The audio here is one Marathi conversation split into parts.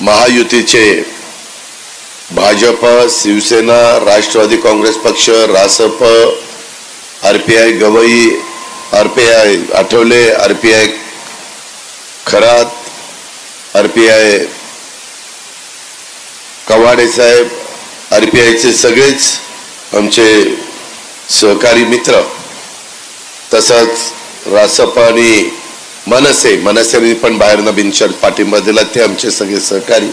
महायुतीचे भाजप, शिवसेना, राष्ट्रवादी काँग्रेस पक्ष, Rasap, RPI Gavai, RPI Athawale, RPI Kharat, RPI Kawade साहेब, आरपीआयचे सगळेच आमचे सहकारी मित्र, तसंच रासप आणि मनसेने पण बाहेरनं बिनशर्त पाठिंबा दिला ते आमचे सगळे सहकारी,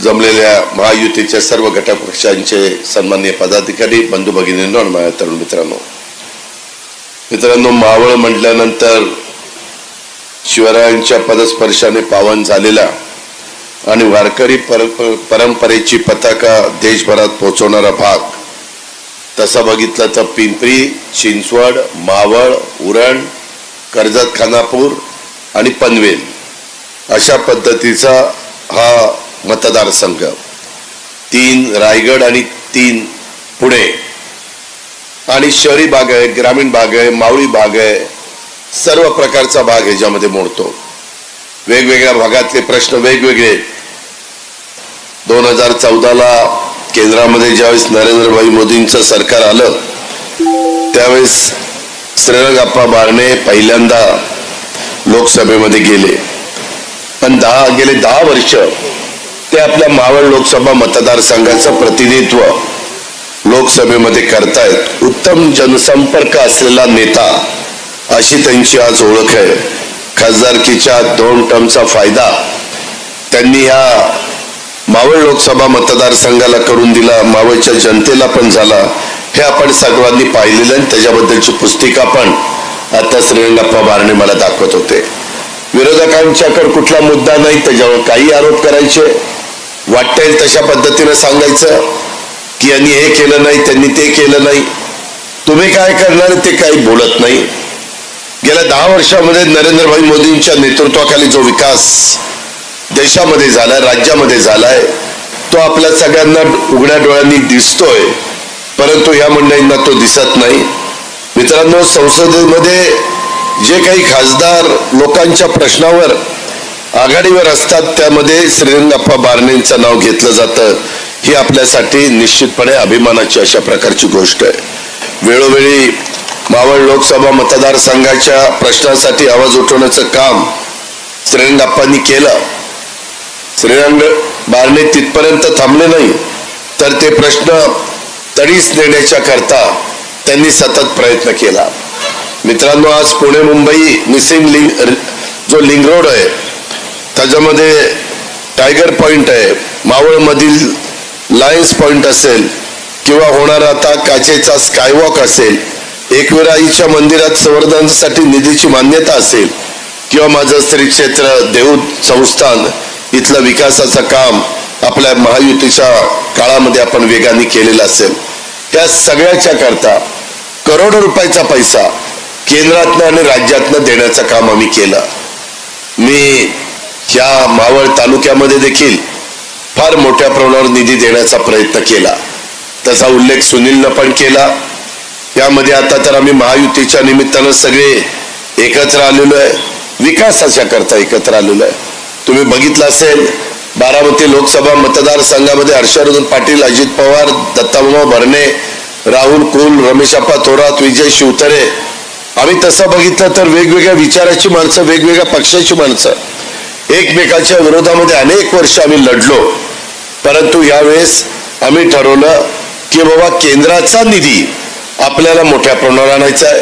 जमलेल्या महायुतीच्या सर्व घटक पक्षांचे सन्माननीय पदाधिकारी, बंधू भगिनींनो आणि माझ्या तरुण मित्रांनो, मावळ म्हटल्यानंतर शिवरायांच्या पदस्पर्शाने पावन झालेला आणि वारकरी परंपरेची पताका देशभरात पोहोचवणारा भाग, तसा बघितलं तर पिंपरी चिंचवड, मावळ, उरण, कर्जत, खानापूर आणि पनवेल अशा पद्धतीचा हा मतदारसंघ, 3 रायगड आणि 3 पुणे आणि शहरी भाग आहे, ग्रामीण भाग आहे, मावळी भाग आहे, सर्व प्रकारचा भाग ह्याच्यामध्ये मोडतो. वेगवेगळ्या भागातले प्रश्न वेगवेगळे. 2014ला केंद्रामध्ये ज्यावेळेस नरेंद्रभाई मोदींचं सरकार आलं त्यावेळेस श्रीरंगप्पा बारणे पहिल्यांदा लोकसभेमध्ये गेले पण गेले 10 वर्ष ते आपल्या मावळ लोकसभा मतदारसंघाचं प्रतिनिधित्व लोकसभेमध्ये करतायत. उत्तम जनसंपर्क असलेला नेता अशी त्यांची आज ओळख आहे. खासदारकीच्या 2 टर्मचा फायदा त्यांनी या मावळ लोकसभा मतदारसंघाला करून दिला, मावळच्या जनतेला पण झाला. हे आपण सर्वांनी पाहिलेलं आणि त्याच्याबद्दलची पुस्तिका पण आता श्रीरंगप्पा बारणे मला दाखवत होते. विरोधकांच्याकडे कुठला मुद्दा नाही, त्याच्यावर काही आरोप करायचे, वाटेल तशा पद्धतीने सांगायचं की यांनी हे केलं नाही, त्यांनी ते केलं नाही. तुम्ही काय करणार ते काही बोलत नाही. गेल्या 10 वर्षामध्ये नरेंद्रभाई मोदींच्या नेतृत्वाखाली जो विकास देशामध्ये झालाय, राज्यामध्ये झालाय, तो आपल्या सगळ्यांना उघड्या डोळ्यांनी दिसतोय, परंतु या मंडळींना तो दिसत नाही. मित्रांनो, संसदेमध्ये जे काही खासदार लोकांच्या प्रश्नावर आघाडीवर असतात त्यामध्ये श्रीरंगप्पा बारणेंचं नाव घेतलं जातं. ही आपल्यासाठी निश्चितपणे अभिमानाची अशा प्रकारची गोष्ट आहे. वेळोवेळी मावळ लोकसभा मतदारसंघाच्या प्रश्नासाठी आवाज उठवण्याचं काम श्रीरंगप्पांनी केलं. श्रीरंग बारणे तिथपर्यंत थांबले नाही तर ते प्रश्न तडीस नेण्याच्या करता त्यांनी सतत प्रयत्न केला. मित्रांनो, आज पुणे मुंबई मिसिंग जो लिंक रोड आहे त्याच्यामध्ये टायगर पॉइंट आहे, मावळ मधील लायन्स पॉइंट असेल किंवा होणारा आता काचेचा स्कायवॉक असेल, एकविराईच्या मंदिरात संवर्धनासाठी निधीची मान्यता असेल किंवा माझं श्री क्षेत्र देऊळ संस्थान इथलं विकासाचं काम आपल्या महायुतीच्या काळामध्ये आपण वेगाने केलेलं असेल, त्या सगळ्याच्या करता करोडो रुपयाचा पैसा केंद्रातनं आणि राज्यातनं देण्याचं काम आम्ही केलं. मी ह्या मावळ तालुक्यामध्ये देखील फार मोठ्या प्रमाणावर निधी देण्याचा प्रयत्न केला. त्याचा उल्लेख सुनीलनं पण केला. यामध्ये आता तर आम्ही महायुतीच्या निमित्तानं सगळे एकत्र आलेलो आहे, विकासाच्या करता एकत्र आलेलो आहे. तुम्ही बघितलं असेल बारामती लोकसभा मतदारसंघामध्ये हर्षवर्धन पाटील, अजित पवार, दत्ताभाऊ भरणे, राहुल कुल, रमेशप्पा थोरात, विजय शिवतरे, आम्ही तसं बघितलं तर वेगवेगळ्या विचाराची माणसं, वेगवेगळ्या पक्षाची माणसं एकमेकाच्या विरोधामध्ये अनेक वर्ष आम्ही लढलो. परंतु यावेळेस आम्ही ठरवलं की बाबा केंद्राचा निधी आपल्याला मोठ्या प्रमाणावर आणायचा आहे,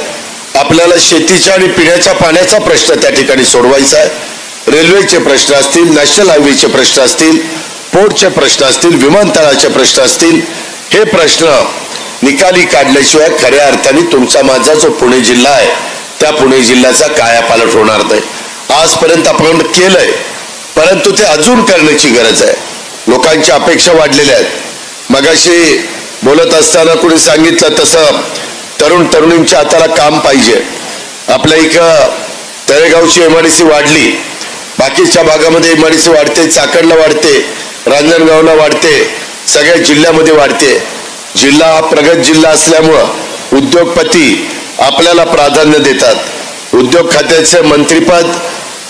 आपल्याला शेतीच्या आणि पिण्याच्या पाण्याचा प्रश्न त्या ठिकाणी सोडवायचा आहे, रेल्वेचे प्रश्न असतील, नॅशनल हायवेचे प्रश्न असतील, पोर्टचे प्रश्न असतील, विमानतळाचे प्रश्न असतील, हे प्रश्न निकाली काढल्याशिवाय खऱ्या अर्थाने तुमचा माझा जो पुणे जिल्हा आहे त्या पुणे जिल्ह्याचा कायापालट होणार नाही. आजपर्यंत आपण केलंय परंतु ते अजून करण्याची गरज आहे. लोकांच्या अपेक्षा वाढलेल्या आहेत. मगाशी बोलत असताना कोणी सांगितलं तसं तरुणींच्या हाताला काम पाहिजे. आपल्या इकडं तळेगावची एमआयडीसी वाढली, बाकीच्या भागामध्ये एमआयडीसी वाढते, चाकणला वाढते, रांजणगावला वाढते, सगळ्या जिल्ह्यामध्ये वाढते. जिल्हा हा प्रगत जिल्हा असल्यामुळं उद्योगपती आपल्याला प्राधान्य देतात. उद्योग खात्याचे मंत्रीपद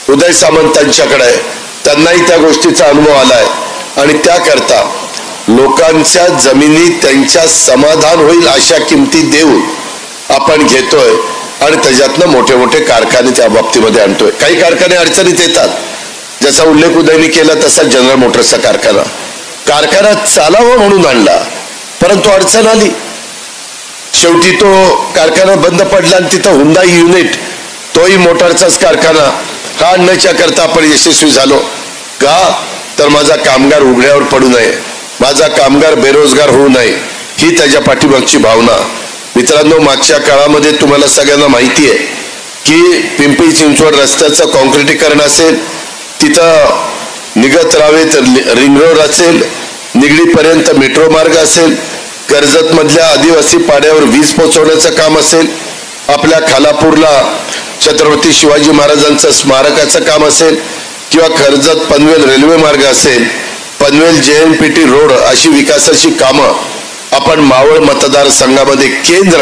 उदय सामंतांच्याकडे आहे, त्यांनाही त्या गोष्टीचा अनुभव आलाय आणि त्याकरता लोकांच्या जमिनी त्यांच्या समाधान होईल अशा किमती देऊन आपण घेतोय आणि त्याच्यातनं मोठे मोठे कारखाने त्या बाबतीमध्ये आणतोय. काही कारखाने अडचणीत येतात, ज्याचा उल्लेख उदयनी केला तसा जनरल मोटर्सचा कारखाना चालावा म्हणून आणला, परंतु अडचण आली. शेवटी तो कारखाना बंद पडला आणि तिथं हुंडाई युनिट, तोही मोटारचाच कारखाना, हा आणण्याच्या करता आपण यशस्वी झालो. का तर माझा कामगार उघड्यावर पडू नये, माझा कामगार बेरोजगार होऊ नये, ही त्याच्या पाठीमागची भावना. मित्रांनो, मागच्या काळामध्ये तुम्हाला सगळ्यांना माहिती आहे की पिंपरी चिंचवड रस्त्याचं कॉन्क्रिटीकरण असेल, तिथं निघत रावेत रिंग रोड असेल, निगडीपर्यंत मेट्रो मार्ग असेल, कर्जत मधल्या आदिवासी पाड्यावर वीज पोहोचवण्याचं काम असेल, आपल्या खालापूरला छत्रपती शिवाजी महाराजांचं स्मारकाचं काम असेल, किंवा कर्जत पनवेल रेल्वे मार्ग असेल, पनवेल JNPT रोड, अशी विकासाची कामं आपण मावळ मतदारसंघामध्ये केंद्र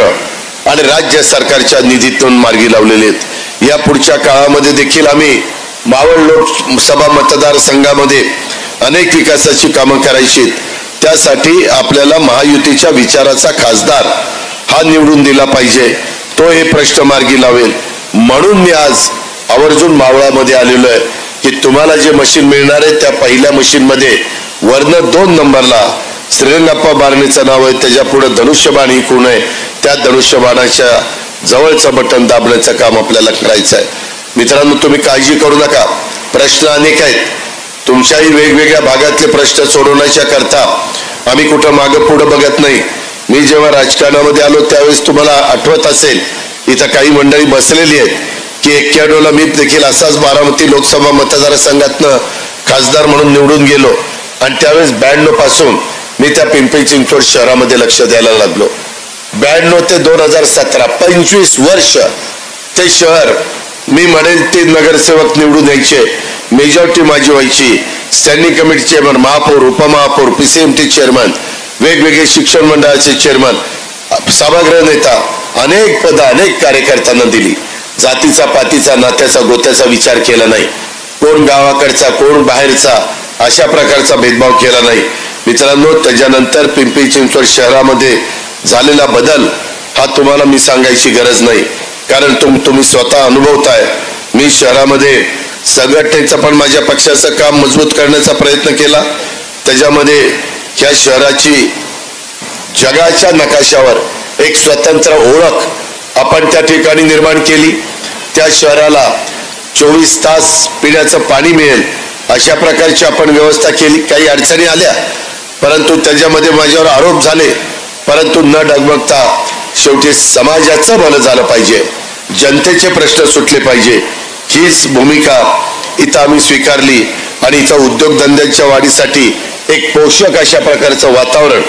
आणि राज्य सरकारच्या निधीतून मार्गी लावलेले आहेत. या पुढच्या काळामध्ये देखील आम्ही मावळ लोकसभा मतदारसंघामध्ये अनेक विकासाची कामं करायची. त्यासाठी आपल्याला महायुतीच्या विचाराचा खासदार हा निवडून दिला पाहिजे, तो हे प्रश्न मार्गी लावेल. म्हणून मी आज आवर्जून मावळामध्ये आलेलो आहे की तुम्हाला जे मशीन मिळणार आहे त्या पहिल्या मशीन मध्ये वर्ण 2 नंबरला श्रीरंगाप्पा बारणेचं नाव आहे, त्याच्या पुढे धनुष्यबाण ही खूण आहे, त्या धनुष्यबाणाच्या जवळचं बटन दाबण्याचं काम आपल्याला करायचं आहे. मित्रांनो, तुम्ही काळजी करू नका, प्रश्न अनेक आहेत. तुमच्याही वेगवेगळ्या भागातले प्रश्न सोडवण्याच्या करता आम्ही कुठं मागं पुढं बघत नाही. मी जेव्हा राजकारणामध्ये आलो त्यावेळेस तुम्हाला आठवत असेल, इथं काही मंडळी बसलेली आहेत की 91ला मी देखील असाच बारामती लोकसभा मतदारसंघातनं खासदार म्हणून निवडून गेलो आणि त्यावेळेस 92 पासून मी त्या पिंपरी चिंचवड शहरामध्ये लक्ष द्यायला लागलो. 92 ते 2017 25 वर्ष ते शहर मी म्हणेल ते नगरसेवक निवडून यायचे, मेजॉरिटी माझी व्हायची. स्टँडिंग कमिटी चेअरमन, महापौर, उपमहापौर, PCMT चेअरमन, वेगवेगळे शिक्षण मंडळाचे चेअरमन, सभागृह नेता, अनेक पदं अनेक कार्यकर्त्यांना दिली. जातीचा, पातीचा, नात्याचा, गोत्याचा विचार केला नाही, कोण गावाकडचा कोण बाहेरचा अशा प्रकारचा भेदभाव केला नाही. मित्रांनो, त्याच्यानंतर पिंपरी चिंचवड शहरामध्ये झालेला बदल हा तुम्हाला मी सांगायची गरज नाही, कारण तुम्ही स्वतः अनुभवताय. मी शहरामध्ये संघटनेचं पण माझ्या पक्षाचं काम मजबूत करण्याचा प्रयत्न केला. त्याच्यामध्ये ह्या शहराची जगाच्या नकाशावर एक स्वतंत्र ओळख आपण त्या ठिकाणी निर्माण केली. त्या शहराला 24 तास पिण्याचं पाणी मिळेल अशा प्रकारची आपण व्यवस्था केली. काही अडचणी आल्या, परंतु त्याच्यामध्ये माझ्यावर आरोप झाले, परंतु न डगमगता शेवटी समाजाचं भलं झालं पाहिजे, जनतेचे प्रश्न सुटले पाहिजे, हीच भूमिका इथं आम्ही स्वीकारली. आणि इथं उद्योगधंद्यांच्या वाढीसाठी एक पोषक अशा प्रकारचं वातावरण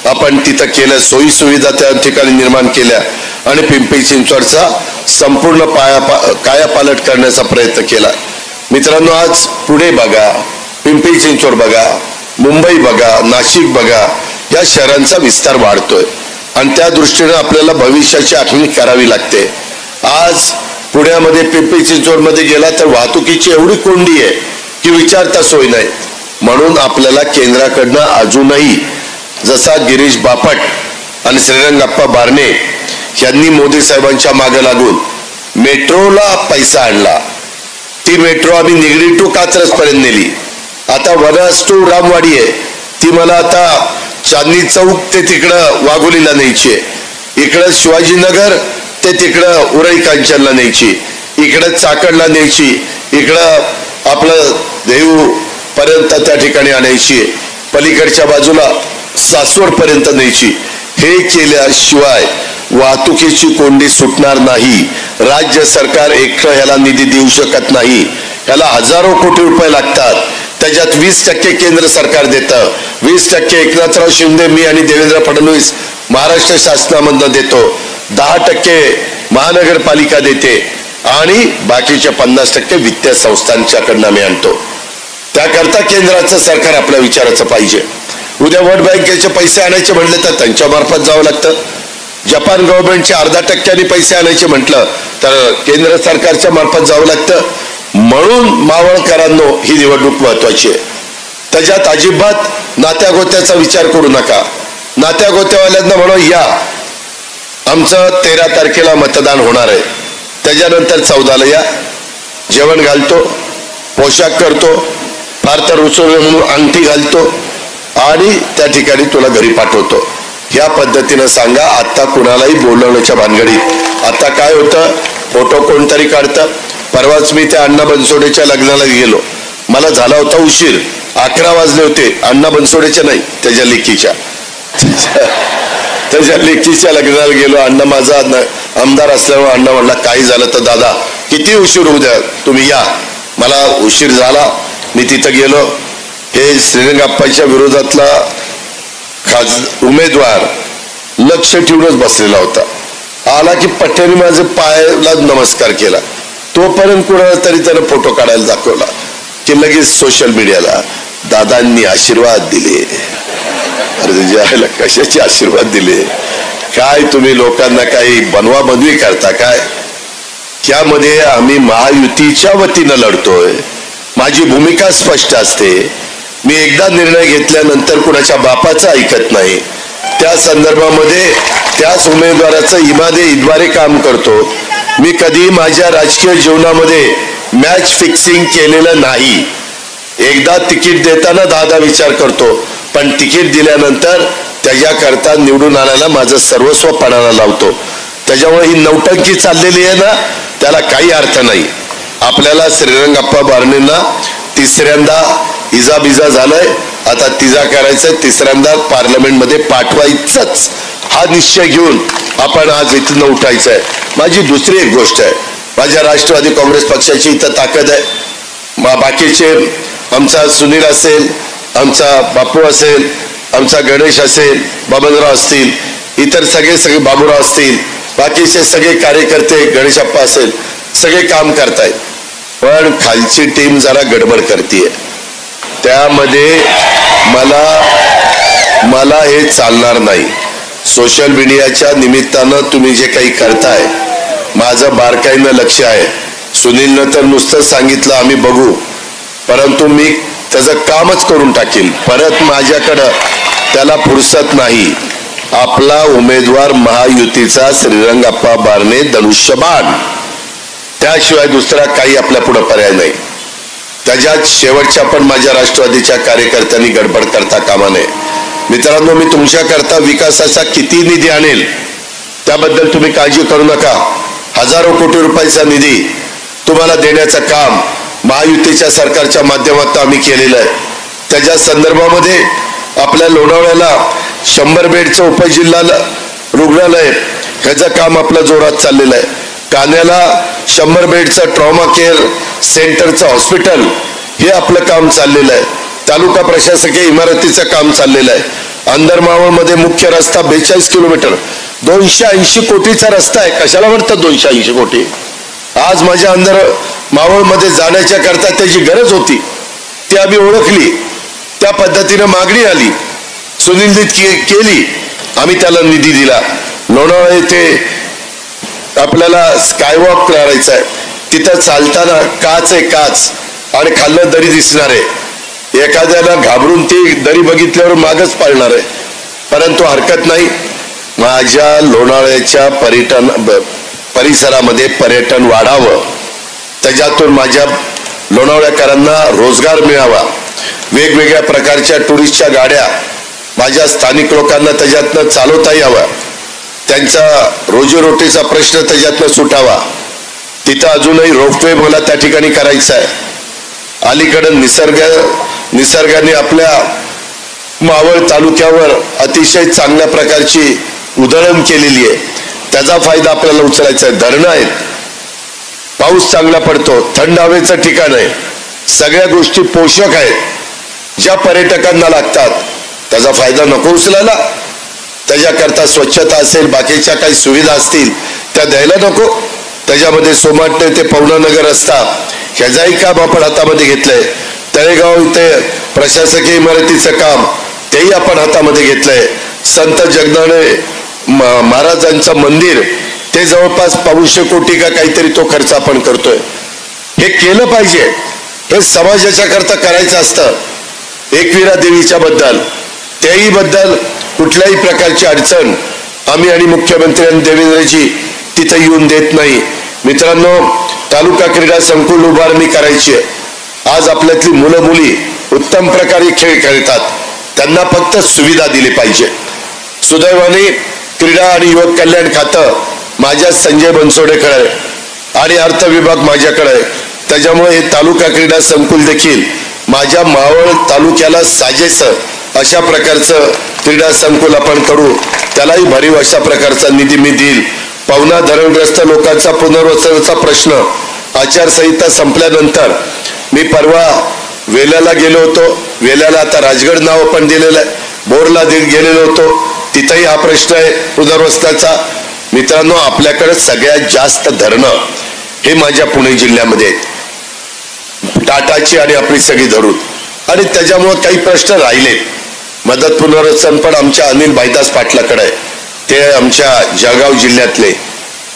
आपण तिथं केलं, सोयी सुविधा त्या ठिकाणी निर्माण केल्या आणि पिंपरी चिंचवडचा संपूर्ण कायापालट करण्याचा प्रयत्न केला. मित्रांनो, आज पुणे बघा, पिंपरी चिंचवड बघा, मुंबई बघा, नाशिक बघा, या शहरांचा विस्तार वाढतोय आणि त्या दृष्टीने आपल्याला भविष्याची आखणी करावी लागते. आज पुण्यामध्ये पिंपरी चिंचवडमध्ये गेला तर वाहतुकीची एवढी कोंडी आहे की विचारता सोय नाही. म्हणून आपल्याला केंद्राकडनं अजूनही जसा गिरीश बापट आणि श्रीरंगाप्पा बारणे यांनी मोदी साहेबांच्या मागे लागून मेट्रोला पैसा आणला, ती मेट्रो आम्ही निगडी टू कात्रज पर्यंत नेली. आता वनस टू रामवाडी आहे, ती मला आता चांदणी चौक ते तिकडं वाघोलीला न्यायची आहे, इकडं शिवाजीनगर ते तिकडं उरई कांचनला न्यायची, इकडं चाकडला न्यायची, इकडं आपलं देऊ पर्यंत त्या ठिकाणी आणायची, पलीकडच्या बाजूला सासवड पर्यंत न्यायची. हे केल्याशिवाय वाहतुकीची कोंडी सुटणार नाही. राज्य सरकार एकटं ह्याला निधी देऊ शकत नाही, ह्याला हजारो कोटी रुपये लागतात. त्याच्यात 20% केंद्र सरकार देतं, 20% एकनाथराव शिंदे, मी आणि देवेंद्र फडणवीस महाराष्ट्र शासनामधनं देतो, 10% महानगरपालिका देते आणि बाकीचे 50% वित्तीय संस्थांच्याकडनं आम्ही आणतो. त्याकरता केंद्राचं सरकार आपल्या विचाराचं पाहिजे. उद्या वर्ल्ड बँकेचे पैसे आणायचे म्हटले तर त्यांच्या मार्फत जावं लागतं. जपान गव्हर्नमेंटचे 0.5% पैसे आणायचे म्हटलं तर केंद्र सरकारच्या मार्फत जावं लागतं. म्हणून मावळकरांनो ही निवडणूक महत्वाची आहे. त्याच्यात अजिबात नात्या गोत्याचा विचार करू नका. नात्या गोत्यावाल्यांना म्हणू या, आमचं 13 तारखेला मतदान होणार आहे, त्याच्यानंतर 14ला या, जेवण घालतो, पोशाख करतो, फार तर रुचवलं म्हणून अंगठी घालतो आणि त्या ठिकाणी तुला घरी पाठवतो, या पद्धतीनं सांगा. आता कुणालाही बोलवण्याच्या भानगडीत. आता काय होतं, फोटो कोणतरी काढतं. परवाच मी त्या अण्णा बनसोडेच्या लग्नाला गेलो, मला झाला होता उशीर, 11 वाजले होते. अण्णा बनसोडेच्या नाही, त्याच्या लेकीच्या लग्नाला गेलो. अण्णा माझा आमदार असल्यामुळे अण्णा म्हणला काही झालं तर दादा किती उशीर होऊ द्या, तुम्ही या. मला उशीर झाला, मी तिथं गेलो. हे श्रीरंगाप्पाच्या विरोधातला उमेदवार लक्ष ठेवूनच बसलेला होता. आला की पट्ट्याने माझे पायाला नमस्कार केला. तोपर्यंत कुणाला तरी त्यानं फोटो काढायला दाखवला की लगेच सोशल मीडियाला दादांनी आशीर्वाद दिले. अरे तुझ्या कशाचे आशीर्वाद दिले? काय तुम्ही लोकांना काही बनवा बनवी करता काय? त्यामध्ये आम्ही महायुतीच्या वतीनं लढतोय. माझी भूमिका स्पष्ट असते. मी एकदा निर्णय घेतल्यानंतर कुणाच्या बापाचं ऐकत नाही. त्या संदर्भामध्ये त्याच उमेदवाराचं इद्वारे काम करतो. मी कधी माझ्या राजकीय जीवनामध्ये मॅच फिक्सिंग केलेलं नाही. एकदा तिकीट देताना 10 विचार करतो, पण तिकीट दिल्यानंतर त्याच्याकरता निवडून आणायला माझं सर्वस्व पणाला लावतो. त्याच्यामुळे ही नौटंकी चाललेली आहे ना, त्याला काही अर्थ नाही. आपल्याला श्रीरंगाप्पा बारणेंना तिसऱ्यांदा इजाबिजा झालंय, आता तिजा करायचंय, तिसऱ्यांदा पार्लमेंटमध्ये पाठवायचंच हा निश्चय घेऊन आपण आज इथनं उठायचंय. माझी दुसरी एक गोष्ट आहे, माझ्या राष्ट्रवादी काँग्रेस पक्षाची इथं ताकद आहे. बाकीचे आमचा सुनील असेल, आमचा बापू असेल, आमचा गणेश असेल, बबनराव असतील, इतर सगळे बाबूराव असतील, बाकीचे सगळे कार्यकर्ते, गणेशप्पा असेल, सगळे काम करतायत. पण खालची टीम जरा गडबड करतीये. त्यामध्ये मला हे चालणार नाही. सोशल मीडियाच्या निमित्तानं तुम्ही जे काही करताय, माझं बारकाईनं लक्ष आहे. सुनीलनं तर नुसतं सांगितलं आम्ही बघू, परंतु मी त्याचं कामच करून टाकील. परत माझ्याकडं त्याला फुरसत नाही. आपला उमेदवार महायुतीचा श्रीरंगाप्पा बारणे धनुष्यबाण, त्याशिवाय दुसरा काही आपल्या पुढे पर्याय नाही. त्याच्यात शेवटच्या पण माझ्या राष्ट्रवादीच्या कार्यकर्त्यांनी गडबड करता कामा नये. मित्रांनो, मी तुमच्याकरता विकासाचा किती निधी आणेल त्याबद्दल तुम्ही काळजी करू नका. हजारो कोटी रुपयाचा निधी तुम्हाला देण्याचं काम महायुतीच्या सरकारच्या माध्यमातून आम्ही केलेलं आहे. त्याच्या संदर्भामध्ये आपल्या लोणावळ्याला 100 बेडचं उपजिल्हा रुग्णालय ह्याचं काम आपलं जोरात चाललेलं आहे. कान्याला 100 बेडचं ट्रॉमा केअर सेंटरचं हॉस्पिटल हे आपलं काम चाललेलं आहे. तालुका प्रशासकीय इमारतीचं काम चाललेलं आहे. अंदरमावळमध्ये मुख्य रस्ता 42 किलोमीटर 280 कोटीचा रस्ता आहे. कशाला म्हणतात 280 कोटी? आज माझ्या मावळमध्ये जाण्याच्या करता त्याची गरज होती, ती आम्ही ओळखली, त्या पद्धतीनं मागणी आली, सुनिश्चित केली, आम्ही त्याला निधी दिला. लोणावळा येथे आपल्याला स्कायवॉक करायचा आहे. तिथं चालताना काच आहे, काच, आणि खाल्लं दरी दिसणार आहे. एखाद्याला घाबरून ती दरी बघितल्यावर मागच पाळणार आहे. परंतु हरकत नाही, माझ्या लोणावळ्याच्या परिसरामध्ये पर्यटन वाढावं, त्याच्यातून माझ्या लोणावळ्याकरांना रोजगार मिळावा, वेगवेगळ्या प्रकारच्या टुरिस्टच्या गाड्या माझ्या स्थानिक लोकांना त्याच्यातनं चालवता यावा, त्यांचा रोजीरोटीचा प्रश्न त्याच्यातनं सुटावा. तिथं अजूनही रोपवे मला त्या ठिकाणी करायचा आहे. अलीकडं निसर्गाने आपल्या मावळ तालुक्यावर अतिशय चांगल्या प्रकारची उधळण केलेली आहे. त्याचा फायदा आपल्याला उचलायचा आहे. धरणं आहेत, पाऊस चांगला पडतो, थंड हवेचं ठिकाण आहे, सगळ्या गोष्टी पोषक आहेत ज्या पर्यटकांना लागतात. त्याचा फायदा नको उचलायला? त्याच्याकरता स्वच्छता असेल, बाकीच्या काही सुविधा असतील त्या द्यायला नको? त्याच्यामध्ये सोमाटणे ते पवनानगर रस्ता ह्याचाही काम आपण हातामध्ये घेतलंय. तळेगाव इथे प्रशासकीय इमारतीचं काम तेही आपण हातामध्ये घेतलंय. संत जगदाळे महाराजांचं मंदिर ते जवळपास 500 कोटी का काहीतरी तो खर्च आपण करतोय. हे केलं पाहिजे, हे समाजाच्या करता करायचं असतं. एकविरा देवीच्या बद्दल त्याही बद्दल कुठल्याही प्रकारची अडचण आम्ही आणि मुख्यमंत्री आणि देवेंद्रजी तिथे येऊन देत नाही. मित्रांनो, तालुका क्रीडा संकुल उभारणी करायची आहे. आज आपल्यातली मुलं मुली उत्तम प्रकारे खेळ खेळतात, त्यांना फक्त सुविधा दिली पाहिजे. सुदैवाने क्रीडा आणि युवक कल्याण खातं माझ्या संजय बनसोडेकडे आहे आणि अर्थ विभाग माझ्याकडे आहे. त्याच्यामुळे हे तालुका क्रीडा संकुल देखील माझ्या मावळ तालुक्याला साजेसं अशा प्रकारचं क्रीडा संकुल आपण करू. त्यालाही भरीव अशा प्रकारचा निधी मी देईल. पवना धरणग्रस्त लोकांचा पुनर्वसनाचा प्रश्न आचारसंहिता संपल्यानंतर मी परवा वेल्याला गेलो होतो. वेल्याला आता राजगड नाव पण दिलेलं आहे. बोरला गेलेलो होतो, तिथेही हा प्रश्न आहे पुनर्वसनाचा. मित्रांनो, आपल्याकडे सगळ्यात जास्त धरणं हे माझ्या पुणे जिल्ह्यामध्ये आहेत, टाटाची आणि आपली सगळी धरून, आणि त्याच्यामुळे काही प्रश्न राहिले. मदत पुनर्वसन पण आमच्या अनिल भाईदास पाटलाकडे आहे, ते आमच्या जळगाव जिल्ह्यातले,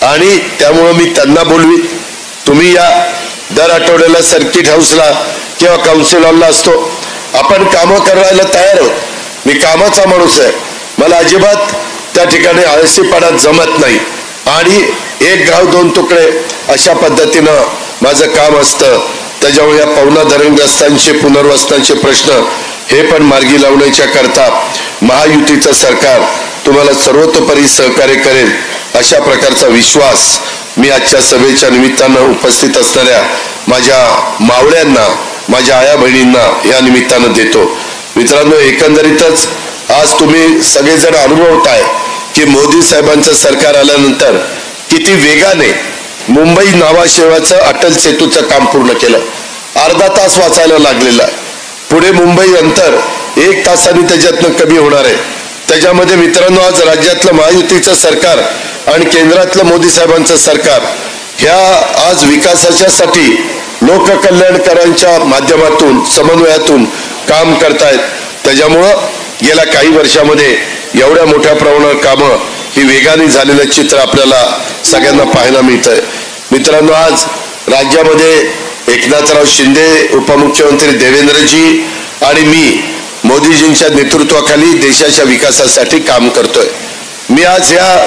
आणि त्यामुळे मी त्यांना बोलवी, तुम्ही या दर आठवड्याला सर्किट हाऊसला किंवा काउन्सिल हॉलला असतो, आपण कामं करायला तयार आहोत. मी कामाचा माणूस आहे, मला अजिबात त्या ठिकाणी आळसीपणा जमत नाही, आणि एक गाव दोन तुकडे अशा पद्धतीनं माझं काम असतं. त्याच्यामुळे या पवना धरणग्रस्तांचे पुनर्वसनाचे प्रश्न हे पण मार्गी लावण्याच्या करता महायुतीचं सरकार तुम्हाला सर्वतोपरी सहकार्य करेल अशा प्रकारचा विश्वास मी आजच्या सभेच्या निमित्तानं उपस्थित असणाऱ्या माझ्या मावळ्यांना, माझ्या आया बहिणींना या निमित्तानं देतो. मित्रांनो, एकंदरीतच आज तुम्ही सगळेजण अनुभवताय की मोदी साहेबांचं सरकार आल्यानंतर किती वेगाने मुंबई नावाशेवाचं अटल सेतूचं काम पूर्ण केलं. अर्धा तास वाचायला लागलेला आहे. पुढे मुंबई अंतर 1 तासाने त्याच्यातनं कमी होणार आहे. त्याच्यामध्ये मित्रांनो, आज राज्यातलं महायुतीचं सरकार आणि केंद्रातलं मोदी साहेबांचं सरकार ह्या आज विकासाच्यासाठी लोककल्याणकारांच्या माध्यमातून समन्वयातून काम करतायत. त्याच्यामुळं गेल्या काही वर्षामध्ये एवढ्या मोठ्या प्रमाणावर कामं ही वेगाने झालेलं चित्र आपल्याला सगळ्यांना पाहायला मिळतंय. मित्रांनो, आज राज्यामध्ये एकनाथराव शिंदे, उपमुख्यमंत्री देवेंद्रजी आणि मी मोदीजींच्या नेतृत्वाखाली देशाच्या विकासासाठी काम करतोय. मी आज या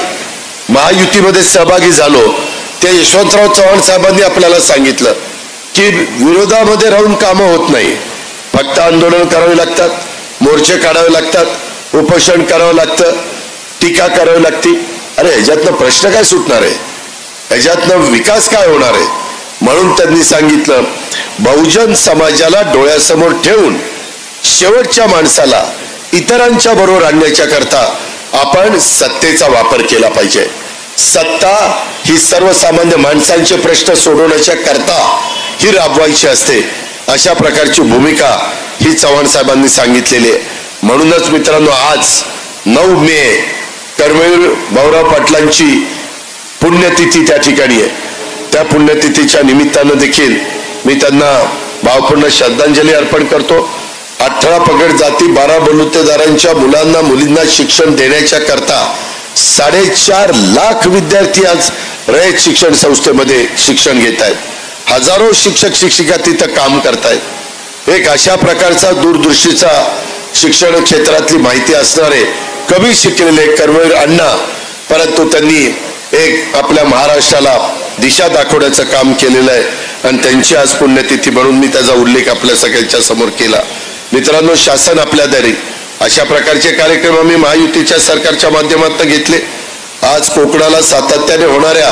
महायुतीमध्ये सहभागी झालो ते यशवंतराव चव्हाण साहेबांनी आपल्याला सांगितलं की विरोधामध्ये राहून कामं होत नाही, फक्त आंदोलन करावे लागतात, मोर्चे काढावे लागतात, उपोषण करावं लागतं, टीका करावी लागते. अरे ह्याच्यातनं प्रश्न काय सुटणार आहे, ह्याच्यातनं विकास काय होणार आहे? म्हणून त्यांनी सांगितलं, बहुजन समाजाला डोळ्यासमोर ठेवून शेवटच्या माणसाला इतरांच्या बरोबर आणण्याच्या करता आपण सत्तेचा वापर केला पाहिजे. सत्ता ही सर्वसामान्य माणसांचे प्रश्न सोडवण्याच्या करता ही राबवायची असते, अशा प्रकारची भूमिका ही चव्हाण साहेबांनी सांगितलेली आहे. म्हणूनच मित्रांनो, आज 9 मे कर्मवीर भाऊराव पाटलांची पुण्यतिथी त्या ठिकाणी आहे. त्या पुण्यतिथीच्या निमित्तानं देखील मी त्यांना भावपूर्ण श्रद्धांजली अर्पण करतो. 18 पगड जाती 12 बलुतेदारांच्या मुलांना मुलींना शिक्षण देण्याच्या करता 4.5 लाख विद्यार्थी आज रयत शिक्षण संस्थेमध्ये शिक्षण घेत आहेत. हजारो शिक्षक शिक्षिका तिथं काम करतायत. एक अशा प्रकारचा दूरदृष्टीचा शिक्षण क्षेत्रातली माहिती असणारे कमी शिकलेले कर्मवीर अण्णा, परंतु त्यांनी एक आपल्या महाराष्ट्राला दिशा दाखवण्याचं काम केलेलं आहे आणि त्यांची आज पुण्यतिथी म्हणून मी त्याचा उल्लेख आपल्या सगळ्यांच्या समोर केला. मित्रांनो, शासन आपल्या दारी अशा प्रकारचे कार्यक्रम आम्ही महायुतीच्या सरकारच्या माध्यमातून घेतले. आज कोकणाला सातत्याने होणाऱ्या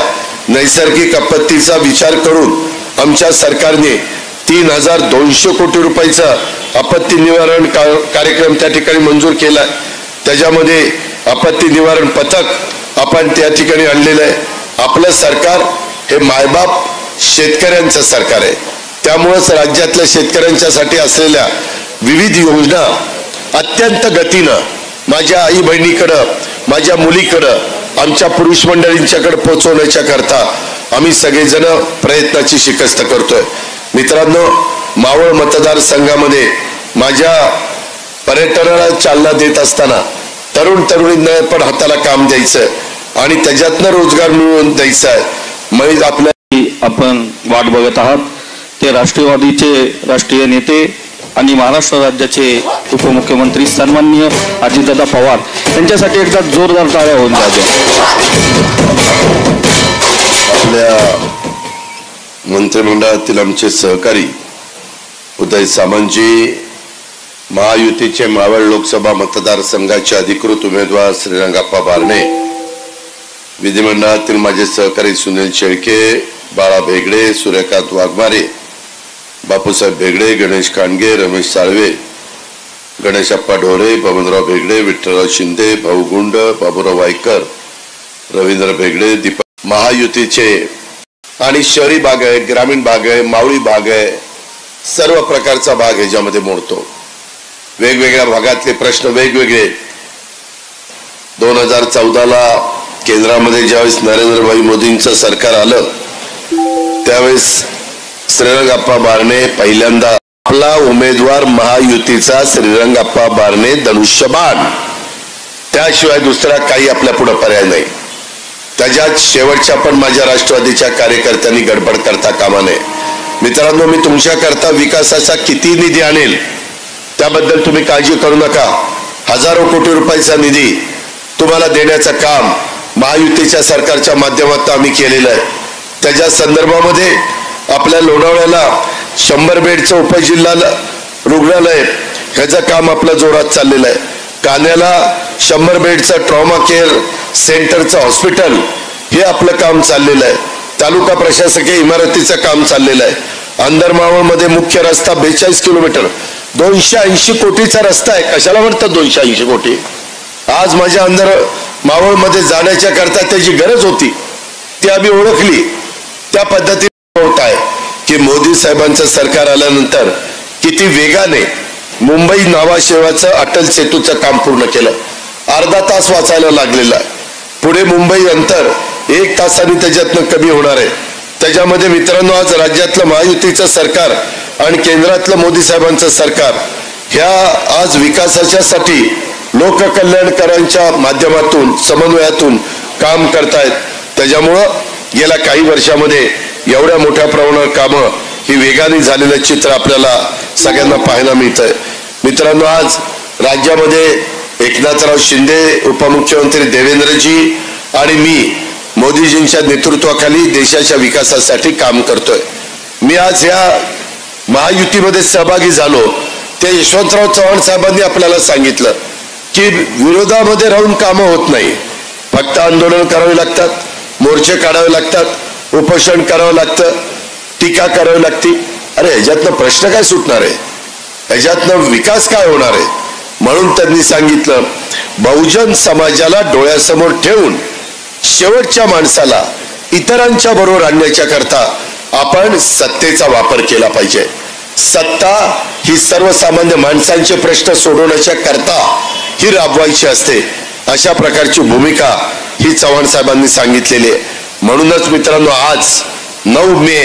नैसर्गिक आपत्तीचा विचार करून आमच्या सरकारने 3200 कोटी रुपयाचा आपत्ती निवारण कार्यक्रम त्या ठिकाणी मंजूर केला. त्याच्यामध्ये आपत्ती निवारण पथक आपण त्या ठिकाणी आणलेलं आहे. आपलं सरकार हे मायबाप शेतकऱ्यांचं सरकार आहे. त्यामुळेच राज्यातल्या शेतकऱ्यांच्यासाठी असलेल्या विविध योजना अत्यंत गतीनं माझ्या आई बहिणीकडं, माझ्या मुलीकडं, आमच्या पुरुष मंडळींच्याकडे पोहोचवण्याच्या करता आम्ही सगळेजण प्रयत्नाची शिकस्त करतोय. मित्रांनो, मावळ मतदारसंघामध्ये माझ्या पर्यटनाला चालना देत असताना तरुण तरुणींना पण हाताला काम द्यायचं आणि त्याच्यातनं रोजगार मिळवून द्यायचा आहे. आपण वाट बघत आहात. ते राष्ट्रवादीचे राष्ट्रीय नेते आणि महाराष्ट्र राज्याचे उपमुख्यमंत्री सन्माननीय अजितदादा पवार यांच्यासाठी एकदा जोरदार टाळ्या होऊन द्याव्या। आपल्या मंत्रिमंडळातील आमचे सहकारी उदय सामंतजी, महायुतीचे मावळ लोकसभा मतदारसंघाचे अधिकृत उमेदवार श्रीरंगाप्पा बारणे, विधिमंडळातील माझे सहकारी सुनील शेळके, बाळा भेगडे, सूर्यकांत वाघमारे, बापूसाहेब भेगडे, गणेश कांडगे, रमेश साळवे, गणेशप्पा ढोरे, बबनराव भेगडे, विठ्ठलराव शिंदे, भाऊ गुंड, बाबूराव वायकर, रवींद्र भेगडे, दीपक, महायुतीचे आणि शहरी भाग आहे, ग्रामीण भाग आहे, मावळी भाग आहे, सर्व प्रकारचा भाग ह्याच्यामध्ये मोडतो। वेगवेगळ्या भागातले प्रश्न वेगवेगळे। 2014ला केंद्रामध्ये ज्यावेळेस नरेंद्रभाई मोदींचं सरकार आलं त्यावेळेस श्रीरंगाप्पा बारणे पहिल्यांदा आपला उमेदवार महायुतीचा श्रीरंगाप्पा बारणे धनुष्यबाण, त्याशिवाय दुसरा काही आपल्या पुढे पर्याय नाही। त्याच्यात शेवटच्या पण माझ्या राष्ट्रवादीच्या कार्यकर्त्यांनी गडबड करता कामा नये। मित्रांनो, मी तुमच्याकरता विकासाचा किती निधी आणेल त्याबद्दल तुम्ही काळजी करू नका। हजारो कोटी रुपयाचा निधी तुम्हाला देण्याचं काम महायुतीच्या सरकारच्या माध्यमातून आम्ही केलेलं आहे। त्याच्या संदर्भामध्ये आपल्या लोणावळ्याला 100 बेडचं उपजिल्हा रुग्णालय ह्याचं काम आपलं जोरात चाललेलं आहे। कान्याला 100 बेडचं ट्रॉमा केअर सेंटरचं हॉस्पिटल हे आपलं काम चाललेलं आहे। तालुका प्रशासकीय इमारतीचं काम चाललेलं आहे। अंदरमावळ मध्ये मुख्य रस्ता 42 किलोमीटर 280 कोटीचा रस्ता आहे। कशाला म्हणतात 280 कोटी? आज माझ्या अंदर मावळ मध्ये जाण्याच्या करता त्याची गरज होती, ती आम्ही ओळखली। त्या पद्धतीने होत आहे की मोदी साहेबांचं सरकार आल्यानंतर किती वेगाने मुंबई नावाशेवाचं अटल सेतूचं काम पूर्ण केलं। अर्धा तास वाचायला लागलेला आहे। पुढे मुंबई अंतर 1 तासाने त्याच्यातनं कमी होणार आहे। त्याच्यामध्ये मित्रांनो, आज राज्यातलं महायुतीचं सरकार आणि केंद्रातलं मोदी साहेबांचं सरकार ह्या आज विकासाच्या साठी लोककल्याणकारांच्या माध्यमातून समन्वयातून काम करतायत। त्याच्यामुळं गेल्या काही वर्षामध्ये एवढ्या मोठ्या प्रमाणावर कामं ही वेगाने झालेलं चित्र आपल्याला सगळ्यांना पाहायला मिळतंय। मित्रांनो, आज राज्यामध्ये एकनाथराव शिंदे, उपमुख्यमंत्री देवेंद्रजी आणि मी मोदीजींच्या नेतृत्वाखाली देशाच्या विकासासाठी काम करतोय। मी आज या महायुतीमध्ये सहभागी झालो ते यशवंतराव चव्हाण साहेबांनी आपल्याला सांगितलं की विरोधामध्ये राहून कामं होत नाही, फक्त आंदोलन करावे लागतात, मोर्चे काढावे लागतात, उपोषण करावं लागतं, टीका करावी लागते। अरे ह्याच्यातनं प्रश्न काय सुटणार आहे? ह्याच्यातनं विकास काय होणार आहे? म्हणून त्यांनी सांगितलं, बहुजन समाजाला डोळ्यासमोर ठेवून शेवटच्या माणसाला इतरांच्या बरोबर आणण्याच्या करता आपण सत्तेचा वापर केला पाहिजे। सत्ता ही सर्वसामान्य माणसांचे प्रश्न सोडवण्याच्या करता ही राबवायची असते, अशा प्रकारची भूमिका ही चव्हाण साहेबांनी सांगितलेली आहे। म्हणूनच मित्रांनो, आज 9 मे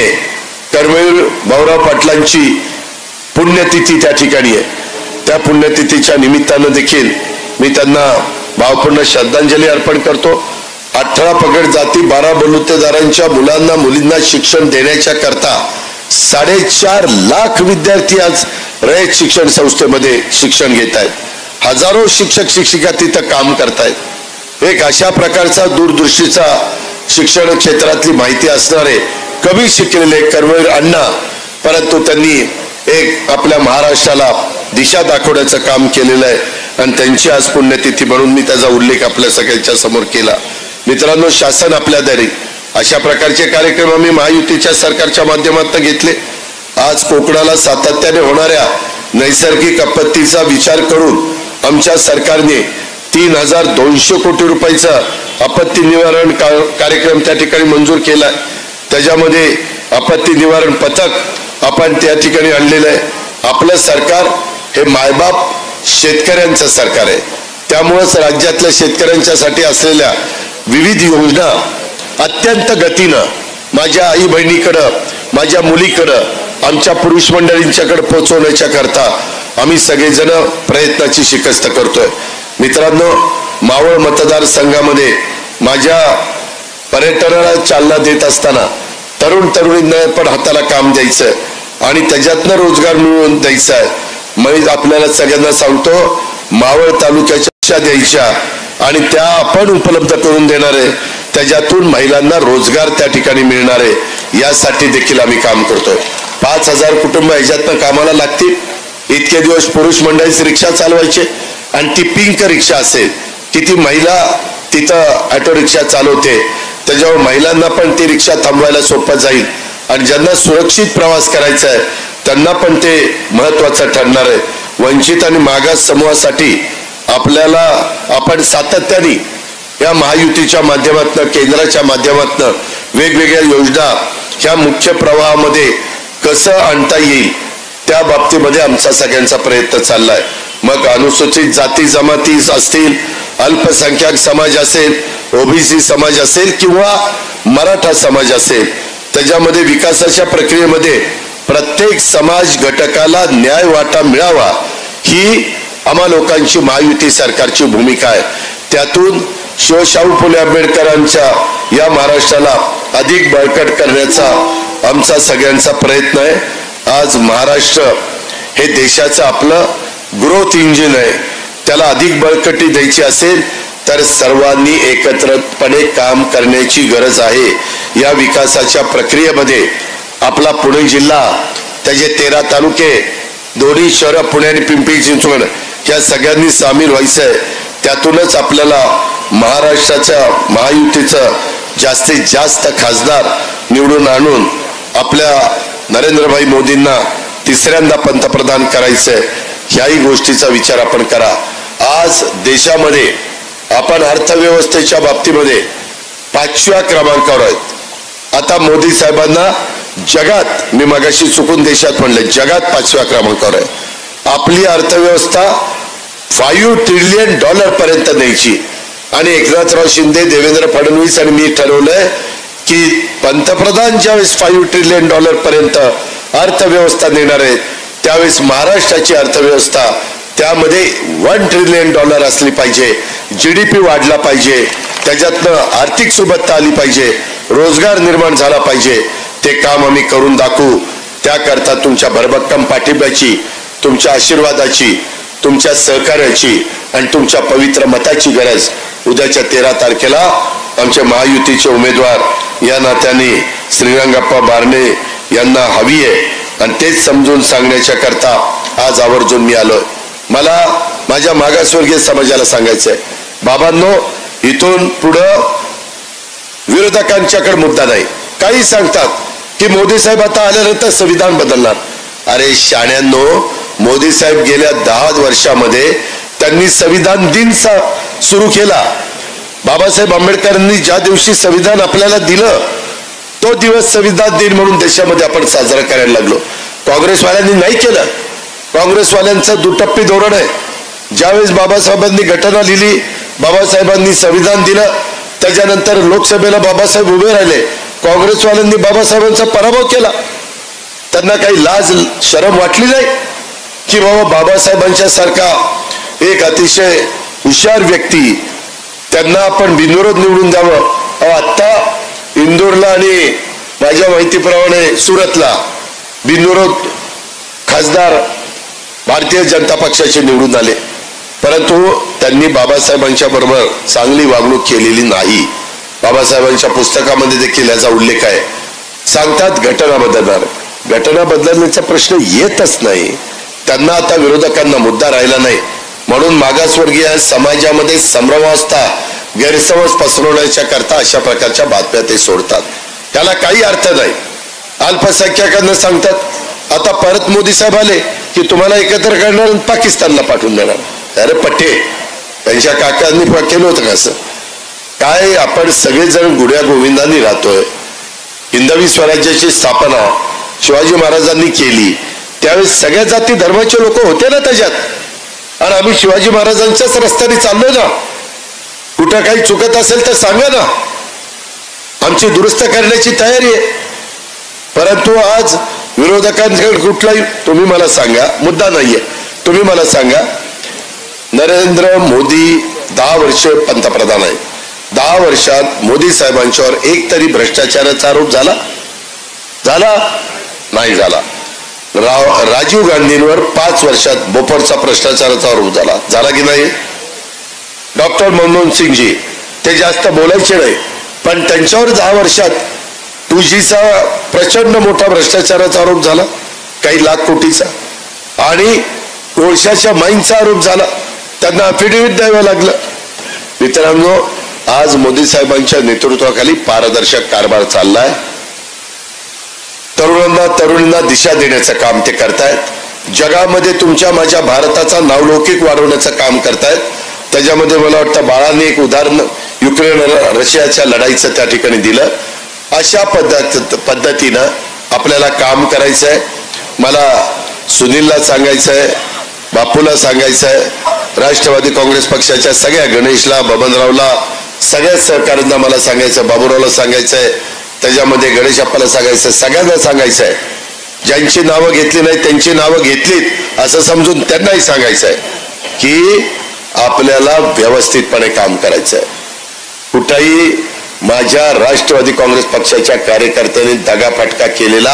कर्मवीर भाऊराव पाटलांची पुण्यतिथी त्या ठिकाणी आहे। त्या पुण्यतिथीच्या निमित्तानं देखील मी त्यांना भावपूर्ण श्रद्धांजली अर्पण करतो। 18 पगड जाती 12 बलुतेदारांच्या मुलांना मुलींना शिक्षण देण्याच्या करता 4.5 लाख विद्यार्थी आज रयत शिक्षण संस्थेमध्ये शिक्षण घेत आहेत। हजारो शिक्षक शिक्षिका तिथं काम करतायत। एक अशा प्रकारचा दूरदृष्टीचा शिक्षण क्षेत्रातली माहिती असणारे कमी शिकलेले कर्मवीर अण्णा, परंतु त्यांनी एक आपल्या महाराष्ट्राला दिशा दाखवण्याचं काम केलेलं आहे आणि त्यांची आज पुण्यतिथी म्हणून मी त्याचा उल्लेख आपल्या सगळ्यांच्या समोर केला। मित्रांनो, शासन आपल्या दारी अशा प्रकारचे कार्यक्रम आम्ही महायुतीच्या सरकारच्या माध्यमातून घेतले। आज कोकणाला सातत्याने होणाऱ्या नैसर्गिक आपत्तीचा विचार करून आमच्या सरकारने 3200 कोटी रुपयाचा आपत्ती निवारण कार्यक्रम त्या ठिकाणी मंजूर केलाय। त्याच्यामध्ये आपत्ती निवारण पथक आपण त्या ठिकाणी आणलेलं आहे। आपलं सरकार हे मायबाप शेतकऱ्यांचं सरकार आहे, त्यामुळेच राज्यातल्या शेतकऱ्यांच्यासाठी असलेल्या विविध योजना अत्यंत गतीनं माझ्या आई बहिणीकडं, माझ्या मुलीकडं, आमच्या पुरुष मंडळींच्याकडे पोहोचवण्याच्या करता आम्ही सगळेजण प्रयत्नाची शिकस्त करतोय। मित्रांनो, मावळ मतदारसंघामध्ये माझ्या पर्यटनाला चालना देत असताना तरुण तरुणींना पण हाताला काम द्यायचं, आणि त्याच्यातनं रोजगार मिळवून द्यायचा आहे. मी आपल्याला सगळ्यांना सांगतो, मावळ तालुक्याच्या रिक्षा द्यायच्या आणि त्या आपण उपलब्ध करून देणार आहे. त्याच्यातून महिलांना रोजगार त्या ठिकाणी मिळणार आहे. यासाठी देखील आम्ही काम करतोय. 5,000 कुटुंब ह्याच्यातनं कामाला लागतील. इतके दिवस पुरुष मंडळीच रिक्षा चालवायचे आणि ती पिंक रिक्षा असेल, किती महिला तिथं ऑटो रिक्षा चालवते, त्याच्यावर महिलांना पण ती रिक्षा थांबवायला सोपं जाईल आणि ज्यांना सुरक्षित प्रवास करायचा आहे त्यांना पण ते महत्वाचं ठरणार आहे. वंचित आणि मागास समूहासाठी आपण सातत्याने या महायुतीच्या माध्यमातून, केंद्राच्या माध्यमातून वेगवेगळ्या योजना ह्या मुख्य प्रवाहामध्ये कसं आणता येईल त्या बाबतीमध्ये आमचा सगळ्यांचा प्रयत्न चाललाय. मग अनुसूचित जाती जमाती असतील, अल्पसंख्याक समाज असेल, ओबीसी समाज असेल किंवा मराठा समाज असेल, त्याच्यामध्ये विकासाच्या प्रक्रियेमध्ये प्रत्येक समाज घटकाला न्याय वाटा मिळावा ही आम्हा लोकांची महायुती सरकारची भूमिका आहे. त्यातून शिवशाहू फुले आंबेडकरांच्या या महाराष्ट्राला अधिक बळकट करण्याचा आमचा सगळ्यांचा प्रयत्न आहे. आज महाराष्ट्र हे देशाचं आपलं ग्रोथ इंजिन आहे. त्याला अधिक बळकटी द्यायची असेल तर सर्वांनी एकत्रितपणे काम करण्याची गरज आहे. या विकासाच्या प्रक्रियेमध्ये आपला पुणे जिल्हा, त्याचे 13 तालुके, दोन्ही शहरं पुणे आणि पिंपरी चिंचवड या सगळ्यांनी सामील व्हायचं आहे. त्यातूनच आपल्याला महाराष्ट्राच्या महायुतीचं जास्तीत जास्त खासदार निवडून आणून आपल्या नरेंद्रभाई मोदींना तिसऱ्यांदा पंतप्रधान करायचंय. ह्याही गोष्टीचा विचार आपण करा. आज देशामध्ये आपण अर्थव्यवस्थेच्या बाबतीमध्ये 5व्या क्रमांकावर आहेत. आता मोदी साहेबांना जगात, मी मगाशी चुकून देशात म्हणले, जगात 5व्या क्रमांकावर आहे. आपली अर्थव्यवस्था $5 ट्रिलियन पर्यंत न्यायची आणि एकनाथराव शिंदे, देवेंद्र फडणवीस आणि मी ठरवलंय की पंतप्रधान ज्यावेळेस $5 ट्रिलियन पर्यंत अर्थव्यवस्था नेणार आहेत त्यावेळेस महाराष्ट्राची अर्थव्यवस्था त्यामध्ये $1 ट्रिलियन असली पाहिजे. GDP वाढला पाहिजे, त्याच्यातनं आर्थिक सुबत्ता आली पाहिजे, रोजगार निर्माण झाला पाहिजे. ते काम आम्ही करून दाखवू. त्याकरता तुमच्या भरभक्कम पाठिंब्याची, तुमच्या आशीर्वादाची, तुमच्या सहकार्याची आणि तुमच्या पवित्र मताची गरज उद्याच्या 13 तारखेला आमच्या महायुतीचे उमेदवार या नात्याने श्रीरंगप्पा बारणे यांना हवी आहे आणि तेच समजून सांगण्याच्या करता आज आवर्जून मी आलोय. मला माझ्या मागासवर्गीय समाजाला सांगायचंय, बाबांनो, इथून पुढं विरोधकांच्याकडे मुद्दा नाही. काही सांगतात की मोदी साहेब आता आल्यानंतर संविधान बदलणार. अरे शाण्यांनो, मोदी साहेब गेल्या 10 वर्षामध्ये त्यांनी संविधान दिन सुरू केला. बाबासाहेब आंबेडकरांनी ज्या दिवशी संविधान आपल्याला दिलं तो दिवस संविधान दिन म्हणून देशामध्ये आपण साजरा करायला लागलो. काँग्रेसवाल्यांनी नाही केलं. काँग्रेसवाल्यांचं दुटप्पी धोरण आहे. ज्यावेळेस बाबासाहेबांनी घटना लिहिली, बाबासाहेबांनी संविधान दिलं, त्याच्यानंतर लोकसभेला बाबासाहेब उभे राहिले, काँग्रेसवाल्यांनी बाबासाहेबांचा पराभव केला. त्यांना काही लाज शरम वाटली नाही की बाबा बाबासाहेबांच्या सारखा एक अतिशय हुशार व्यक्ती त्यांना आपण बिनविरोध निवडून द्यावं. आता इंदोरला आणि माझ्या माहितीप्रमाणे सुरतला बिनविरोध खासदार भारतीय जनता पक्षाचे निवडून आले, परंतु त्यांनी बाबासाहेबांच्या बरोबर चांगली वागणूक केलेली नाही. बाबासाहेबांच्या पुस्तकामध्ये देखील याचा उल्लेख आहे. सांगतात घटना बदलणार. घटना बदलण्याचा प्रश्न येतच नाही. त्यांना आता विरोधकांना मुद्दा राहिला नाही म्हणून मागासवर्गीय समाजामध्ये संभ्रमावस्था, गैरसमज पसरवण्याच्या करता अशा प्रकारच्या बातम्या ते सोडतात. त्याला काही अर्थ नाही. अल्पसंख्याकांना सांगतात आता परत मोदी साहेब आले की तुम्हाला एकत्र करणार आणि पाकिस्तानला पाठवून देणार. अरे पट्टे, त्यांच्या काकांनी केलं होतं का असं? काय आपण सगळेजण गुड्या गोविंदांनी राहतोय. हिंदवी स्वराज्याची स्थापना शिवाजी महाराजांनी केली, त्यावेळेस सगळ्या जाती धर्माचे लोक होते ना त्याच्यात, आणि आम्ही शिवाजी महाराजांच्याच रस्त्याने चाललोय ना. कुठं काही चुकत असेल तर सांगा ना, आमची दुरुस्त करण्याची तयारी आहे. परंतु आज विरोधकांकडे कुठलाही, तुम्ही मला सांगा, मुद्दा नाहीये, तुम्ही मला सांगा, नरेंद्र मोदी 10 वर्ष पंतप्रधान आहे. 10 वर्षात मोदी साहेबांच्यावर एक तरी भ्रष्टाचाराचा आरोप झाला नाही झाला. राजीव गांधींवर 5 वर्षात बोफोर्सचा भ्रष्टाचाराचा आरोप झाला की नाही? डॉक्टर मनमोहन सिंगजी ते जास्त बोलायचे नाही, पण त्यांच्यावर 10 वर्षात 2Gचा प्रचंड मोठा भ्रष्टाचाराचा आरोप झाला, काही लाख कोटीचा, आणि कोळशाच्या माईनचा आरोप झाला, त्यांना अफिडेव्हिट द्यावं लागलं. मित्रांनो, आज मोदी साहेबांच्या नेतृत्वाखाली पारदर्शक कारभार चाललाय. तरुणांना दिशा देण्याचं काम ते करतायत. जगामध्ये तुमच्या माझ्या भारताचा नावलौकिक वाढवण्याचं काम करतायत. त्याच्यामध्ये मला वाटतं बाळाने एक उदाहरण युक्रेन रशियाच्या लढाईचं त्या ठिकाणी दिलं. अशा पद्धतीनं आपल्याला काम करायचंय. मला सुनीलला सांगायचंय, बापूला सांगायचंय, राष्ट्रवादी काँग्रेस पक्षाच्या सगळ्या गणेशला, बबनरावला, सगळ्या सहकाऱ्यांना मला सांगायचं, बाबूरावला सांगायचंय, त्याच्यामध्ये गणेश अप्पाला सांगायचं, सगळ्यांना सांगायचंय. ज्यांची नावं घेतली नाही त्यांची नावं घेतलीत असं समजून त्यांनाही सांगायचंय की आपल्याला व्यवस्थितपणे काम करायचंय. कुठेही माझ्या राष्ट्रवादी काँग्रेस पक्षाच्या कार्यकर्त्यांनी दगाफटका केलेला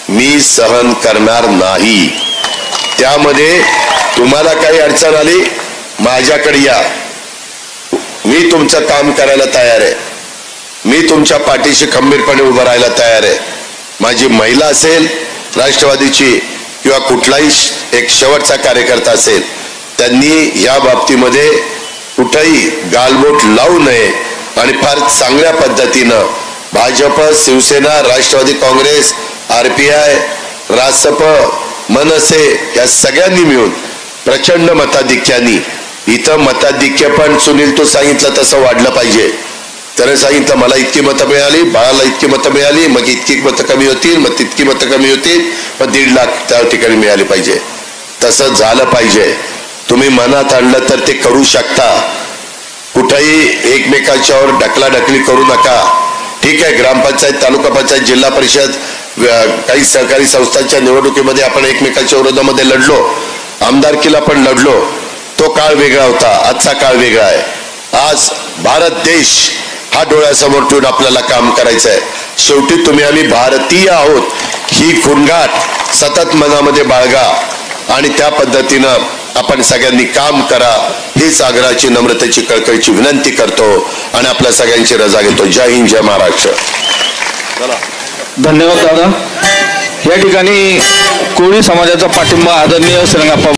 मी सहन करणार नाही. त्यामध्ये तुम्हाला काही अडचण आली माझ्याकडे या, मी तुमचं काम करायला तयार आहे. मी तुमच्या पाठीशी खंबीरपणे उभं राहायला तयार आहे. माझी महिला असेल राष्ट्रवादीची किंवा कुठलाही एक शेवटचा कार्यकर्ता असेल, त्यांनी या बाबतीमध्ये कुठेही गालबोट लावू नये आणि फार चांगल्या पद्धतीनं भाजप, शिवसेना, राष्ट्रवादी काँग्रेस, RPI, रासप, मनसे या सगळ्यांनी मिळून प्रचंड मताधिक्यानी, इथं मताधिक्य पण सुनील तू सांगितलं तसं वाढलं पाहिजे. त्याने सांगितलं मला इतकी मतं मिळाली, बाळाला इतकी मतं मिळाली, मग इतकी मतं कमी होतील, मग तितकी मतं कमी होतील, मग 1.5 लाख त्या ठिकाणी मिळाली पाहिजे. तसं झालं पाहिजे. तुम्ही मनात आणलं तर ते करू शकता. कुठेही एकमेकांच्यावर ढकलाढकली करू नका. ठीक आहे, ग्रामपंचायत, तालुका पंचायत, जिल्हा परिषद, काही सहकारी संस्थांच्या निवडणुकीमध्ये आपण एकमेकांच्या विरोधामध्ये लढलो, आमदारकीला पण लढलो. तो काळ वेगळा होता, आजचा काळ वेगळा आहे. आज भारत देश हा डोळ्यासमोर ठेवून आपल्याला काम करायचं आहे. शेवटी तुम्ही आम्ही भारतीय आहोत ही खुणगाट सतत मनामध्ये बाळगा आणि त्या पद्धतीनं आपण सगळ्यांनी काम करा, हीच आग्रहाची, नम्रतेची, कळकळीची विनंती करतो आणि आपल्या सगळ्यांची रजा घेतो. जय हिंद, जय महाराष्ट्र. धन्यवाद दादा. या ठिकाणी कोळी समाजाचा पाठिंबा आदरणीय श्रीरंगाप्पा